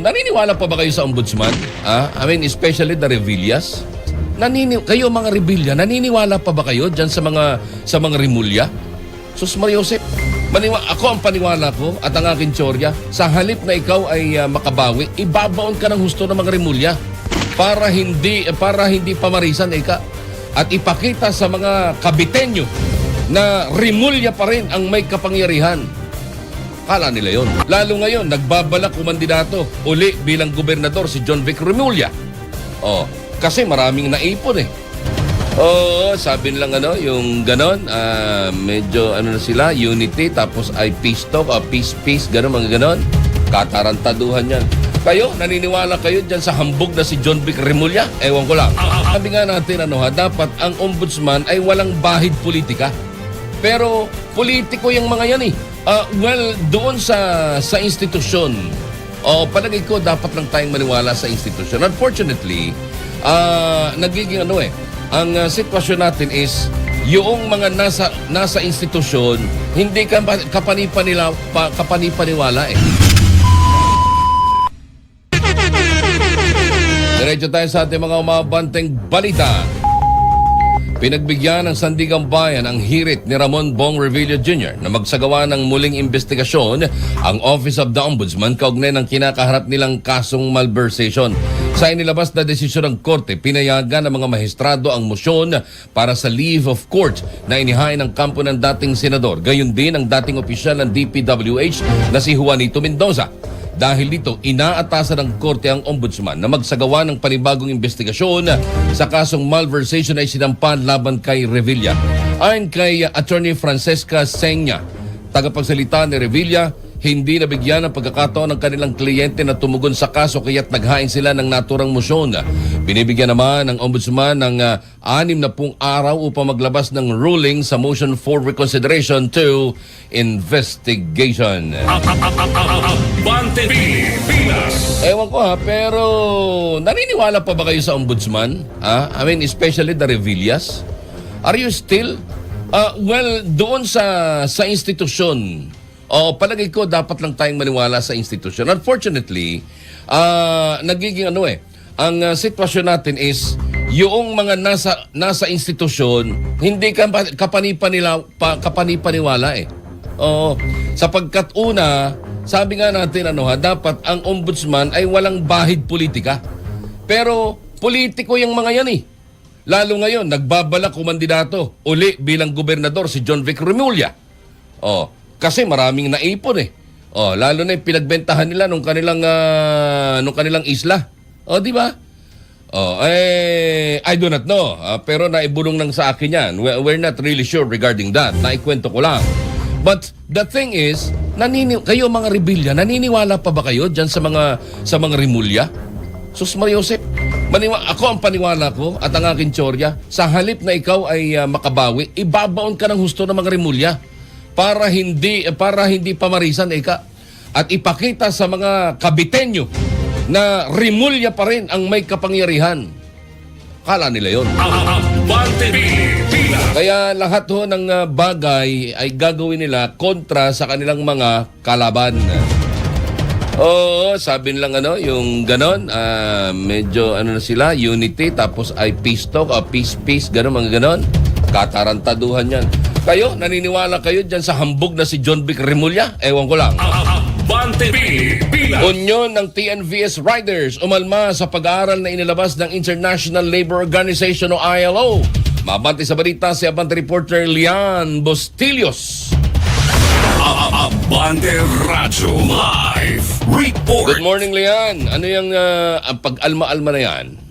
naniniwala pa ba kayo sa ombudsman? I mean, especially the Revillas? Kayo mga Revilla, naniniwala pa ba kayo dyan sa mga Rimulya? Sus Mariosep, ako ang paniwala ko at ang aking teorya, sa halip na ikaw ay makabawi, ibabaon ka ng husto ng mga Rimulya para hindi pamarisan ika at ipakita sa mga Kabitenyo na Rimulya pa rin ang may kapangyarihan. Kala nila yon. Lalo ngayon, nagbabalak kumandidato uli bilang gobernador si John Vic Rimulya. Kasi maraming naipon eh. Sabi nilang yung ganon, medyo na sila, unity, tapos ay peace talk, peace, ganon, mga ganon. Katarantaduhan yan. Kayo, naniniwala kayo dyan sa hambog na si John Vic Rimulya? Ewan ko lang. Sabi nga natin, dapat ang ombudsman ay walang bahid politika. Pero politiko yung mga yan eh. Doon sa institusyon, palagay ko dapat lang tayong maniwala sa institusyon. Unfortunately, nagiging ang sitwasyon natin is yung mga nasa institusyon, hindi kapanipaniwala eh. Diretso tayo sa ating mga umabanteng balita. Pinagbigyan ng Sandigang Bayan ang hirit ni Ramon Bong Revilla Jr. na magsagawa ng muling investigasyon ang Office of the Ombudsman kaugnay ng kinakaharap nilang kasong malversation. Sa inilabas na desisyon ng korte, pinayagan ng mga maestrado ang mosyon para sa leave of court na inihain ng kampo ng dating senador. Gayon din ang dating opisyal ng DPWH na si Juanito Mendoza. Dahil dito, inaatasan ng korte ang ombudsman na magsagawa ng panibagong investigasyon sa kasong malversation ay sinampan laban kay Revilla. Ayon kay Attorney Francesca Senya, tagapagsalita ni Revilla, hindi nabigyan ng pagkakataon ng kanilang kliyente na tumugon sa kaso kaya't naghain sila ng naturang mosyon. Binibigyan naman ng ombudsman ng 60 araw upang maglabas ng ruling sa motion for reconsideration to investigation. Ewan ko pero naniniwala pa ba kayo sa ombudsman? I mean, especially the Revillas? Are you still? Doon sa institusyon, palagay ko dapat lang tayong maniwala sa institusyon. Unfortunately, nagiging ang sitwasyon natin is yung mga nasa institusyon, hindi kapanipaniwala eh. Sapagkat una, sabi nga natin dapat ang ombudsman ay walang bahid politika. Pero politiko yung mga yan eh. Lalo ngayon, nagbabalak kumandidato uli bilang gobernador si John Vic Rimulya. Kasi maraming naipon eh. Lalo na yung pinagbentahan nila nung kanilang isla. Di ba? I do not know. Pero naibulong lang sa akin yan. We're not really sure regarding that. Naikwento ko lang. But the thing is, kayo mga Revilla, naniniwala pa ba kayo dyan sa mga Rimulya? Sus Mariosep, ako ang paniwala ko at ang aking teorya, sa halip na ikaw ay makabawi, ibabaon ka ng husto ng mga Rimulya para hindi pamarisan ika at ipakita sa mga Kabitenyo na Rimulya pa rin ang may kapangyarihan. Kala nila yon. Kaya lahat ng bagay ay gagawin nila kontra sa kanilang mga kalaban. Sabi nilang yung ganon, medyo na sila, unity, tapos ay peace talk, peace, ganon, mga ganon. Katarantaduhan yan. Kayo, naniniwala kayo dyan sa hambog na si John Vic Rimulya? Ewan ko lang. Unyon ng TNVS Riders umalma sa pag-aaral na inilabas ng International Labor Organization o ILO. Mabante sa balita si Abante reporter Lian Bostillos. Abante Radyo Live Report. Good morning, Lian. Ano yung pag-alma-alma na yan?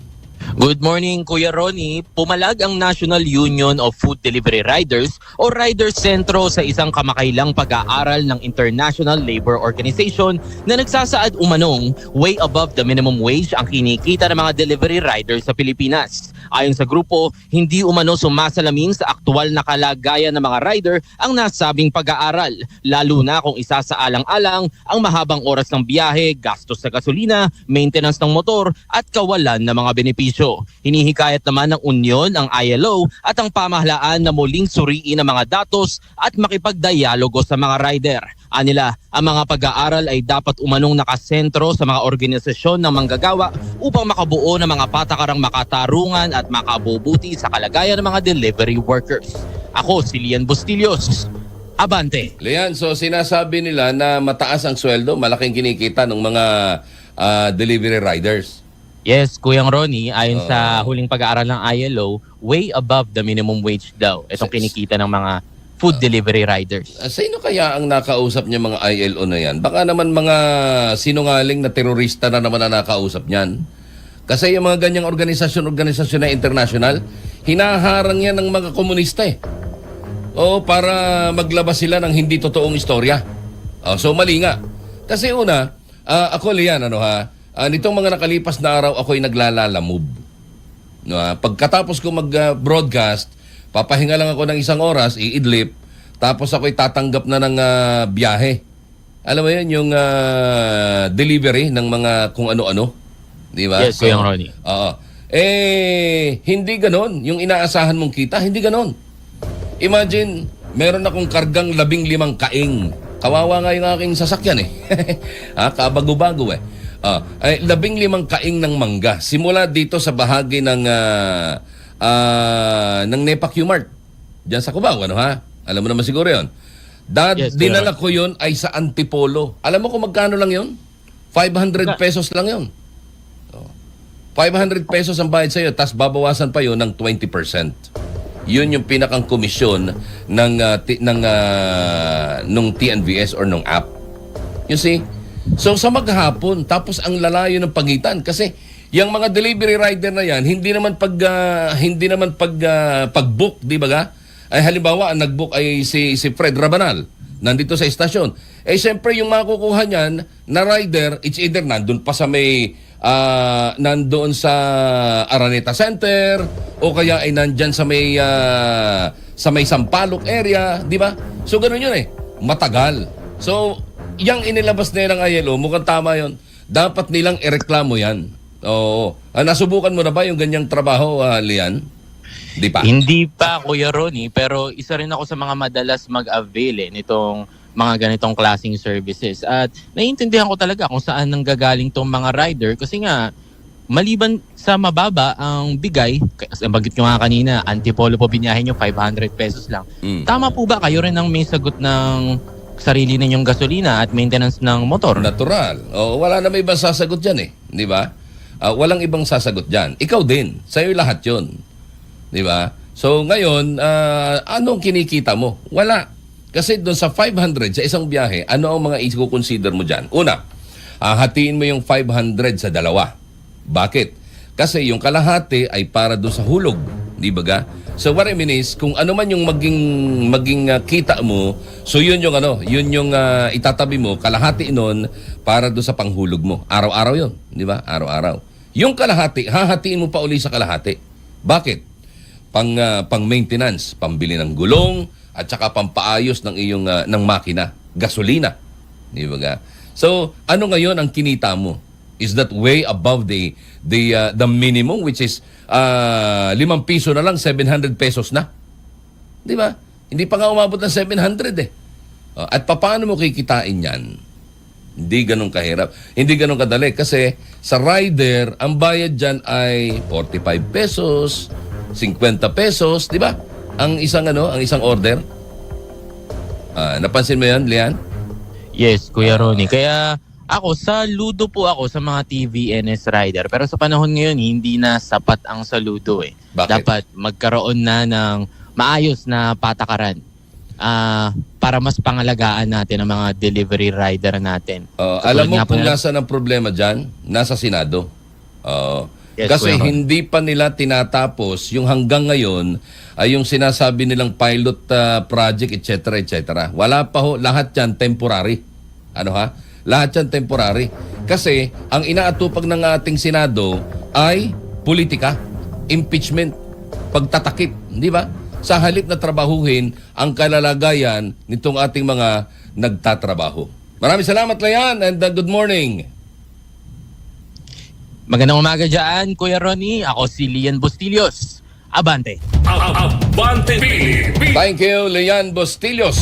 Good morning, Kuya Ronnie. Pumalag ang National Union of Food Delivery Riders o Riders Sentro sa isang kamakailang pag-aaral ng International Labor Organization na nagsasaad umanong way above the minimum wage ang kinikita ng mga delivery riders sa Pilipinas. Ayon sa grupo, hindi umano sumasalamin sa aktual na kalagayan ng mga rider ang nasabing pag-aaral, lalo na kung isasaalang-alang ang mahabang oras ng biyahe, gastos sa gasolina, maintenance ng motor at kawalan ng mga benepisyo. Hinihikayat naman ng Union, ang ILO at ang pamahalaan na muling suriin ang mga datos at makipagdialogo sa mga rider. Anila, ang mga pag-aaral ay dapat umanong nakasentro sa mga organisasyon ng manggagawa upang makabuo ng mga patakarang makatarungan at makabubuti sa kalagayan ng mga delivery workers. Ako si Lian Bustillos. Abante! Lian, so sinasabi nila na mataas ang sweldo, malaking kinikita ng mga delivery riders. Yes, Kuyang Ronnie, ayon sa huling pag-aaral ng ILO, way above the minimum wage daw itong kinikita ng mga food delivery riders. Sino kaya ang nakausap niya mga ILO na yan? Baka naman mga sinungaling na terorista na naman ang nakausap niyan. Kasi yung mga ganyang organisasyon na international, hinaharang yan ng mga komunista eh. O para maglabas sila ng hindi totoong istorya. So mali nga. Kasi una, ako Lian, nitong mga nakalipas na araw ako'y naglalalamove. No, pagkatapos ko mag-broadcast, papahinga lang ako ng 1 oras, iidlip, tapos ako'y tatanggap na ng biyahe. Alam mo yun, yung delivery ng mga kung ano-ano. Di ba? Yes, Kuyang Ronnie. Hindi ganon. Yung inaasahan mong kita, hindi ganon. Imagine, meron akong kargang 15 kaing. Kawawa nga yung aking sasakyan eh. Kabago-bago eh. 15 kaing ng mangga. Simula dito sa bahagi ng Nepa Q-Mart. Diyan sa Cubao, Alam mo naman siguro yun. Yes, Dinala ko yun ay sa Antipolo. Alam mo kung magkano lang yun? 500 pesos lang yun. 500 pesos ang bayad sa'yo, tapos babawasan pa yun ng 20%. Yun yung pinakang komisyon nung TNVS or nung app. You see? So sa maghapon, tapos ang lalayo ng pagitan kasi yung mga delivery rider na yan, hindi naman pag-book, di ba ga? Ay halimbawa, ang nag-book ay si Fred Rabanal, nandito sa istasyon. Eh siyempre yung makukuha niyan na rider, it's either nandun pa sa may nandoon sa Araneta Center o kaya ay nandyan sa may Sampaloc area, di ba? So ganoon yun eh, matagal. So yang inilabas na ng ILO, mukhang tama yun. Dapat nilang ireklamo yan. Oo. Nasubukan mo na ba yung ganyang trabaho, Lian? Di pa? Hindi pa, Kuya Ronnie, pero isa rin ako sa mga madalas mag-avail nitong mga ganitong klaseng services. At naiintindihan ko talaga kung saan nanggagaling tong mga rider kasi nga, maliban sa mababa ang bigay, kasi bagit ko nga kanina, Antipolo po biniyahin nyo, 500 pesos lang. Tama po ba kayo rin ang may sagot ng sarili ninyong gasolina at maintenance ng motor? Natural. Wala na may ibang sasagot dyan eh. Di ba? Walang ibang sasagot dyan. Ikaw din. Sa'yo lahat yun. Di ba? So ngayon, anong kinikita mo? Wala. Kasi doon sa 500 sa isang biyahe, ano ang mga i-consider mo dyan? Una, hatiin mo yung 500 sa dalawa. Bakit? Kasi yung kalahati ay para doon sa hulog. Di ba ga? So what I mean is, kung ano man yung maging kita mo, so yun yung itatabi mo, kalahati nun para doon sa panghulog mo. Araw-araw yun. Di ba? Araw-araw. Yung kalahati, hahatiin mo pa uli sa kalahati. Bakit? Pang-maintenance, pambili ng gulong, at saka pampaayos ng iyong ng makina, gasolina. Di ba ga? So, ano ngayon ang kinita mo? Is that way above the minimum, which is 5 piso na lang, 700 pesos na? Di ba? Hindi pa nga umabot ng 700 eh. At paano mo kikitain yan? Hindi ganun kahirap. Hindi ganun kadali. Kasi sa rider, ang bayad dyan ay 45 pesos, 50 pesos, di ba? Ang isang order. Napansin mo yan, Lian? Yes, Kuya Ronnie. Kaya ako, saludo po ako sa mga TVNS rider. Pero sa panahon ngayon, hindi na sapat ang saludo eh. Bakit? Dapat magkaroon na ng maayos na patakaran para mas pangalagaan natin ang mga delivery rider natin. Alam mo kung nasa ng problema dyan? Nasa Senado. Yes, Kasi Kuya Ron. hindi pa nila tinatapos yung hanggang ngayon ay yung sinasabi nilang pilot project, etc. etc. Wala pa ho, lahat yan temporary. Lahat yan temporary. Kasi ang inaatupag ng ating Senado ay politika, impeachment, pagtatakip, di ba? Sa halip na trabahuhin ang kalalagayan nitong ating mga nagtatrabaho. Maraming salamat, Lian, and good morning. Magandang umaga dyan, Kuya Ronnie. Ako si Lian Bustillos. Abante! Abante Pilipinas! Thank you, Lian Bustillos.